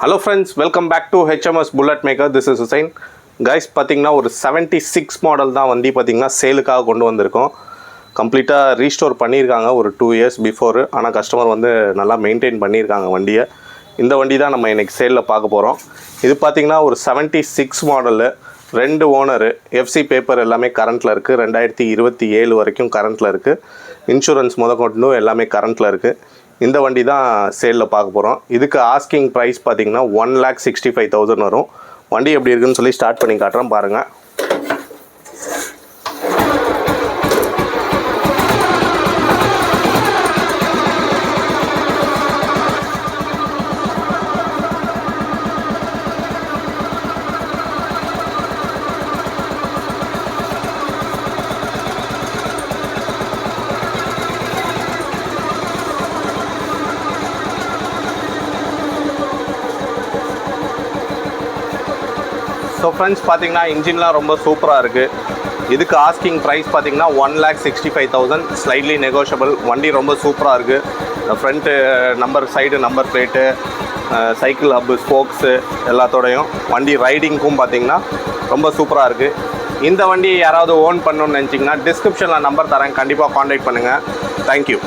Hello friends, welcome back to HMS Bullet Maker. This is Hussein. Guys, பார்த்தீங்கன்னா ஒரு 76 model தான் வண்டி பார்த்தீங்கன்னா சேலுக்காக கொண்டு வந்திருக்கோம். கம்ப்ளீட்டாக ரீஸ்டோர் பண்ணியிருக்காங்க ஒரு 2 years பிஃபோர். ஆனால் கஸ்டமர் வந்து நல்லா மெயின்டைன் பண்ணியிருக்காங்க வண்டியை. இந்த வண்டி தான் நம்ம இன்றைக்கி சேலில் பார்க்க போகிறோம். இது பார்த்தீங்கன்னா ஒரு 76 மாடலு, 2 ஓனரு, எஃப்சி பேப்பர் எல்லாமே கரண்ட்டில் இருக்குது. 2027 வரைக்கும் கரண்ட்டில் இருக்குது. இன்சூரன்ஸ் முதற்கொண்டு எல்லாமே கரண்ட்டில் இருக்குது. இந்த வண்டி தான் சேலில் பார்க்க போகிறோம். இதுக்கு ஆஸ்கிங் ப்ரைஸ் பார்த்தீங்கன்னா 1,65,000 வரும். வண்டி எப்படி இருக்குன்னு சொல்லி ஸ்டார்ட் பண்ணி காட்டுறேன் பாருங்கள். ஸோ ஃப்ரெண்ட்ஸ் பார்த்தீங்கன்னா இன்ஜின்லாம் ரொம்ப சூப்பராக இருக்குது. இதுக்கு ஆஸ்கிங் ப்ரைஸ் பார்த்தீங்கன்னா 1,65,000, ஸ்லைட்லி நெகோஷியபிள். வண்டி ரொம்ப சூப்பராக இருக்குது. Front number, side number plate, cycle hub, spokes எல்லாத்தோடையும் வண்டி ரைடிங்க்கும் பார்த்தீங்கன்னா ரொம்ப சூப்பராக இருக்குது. இந்த வண்டி யாராவது ஓன் பண்ணணுன்னு நினச்சிங்கன்னா டிஸ்கிரிப்ஷனில் நம்பர் தரேன், கண்டிப்பாக காண்டாக்ட் பண்ணுங்கள். தேங்க்யூ.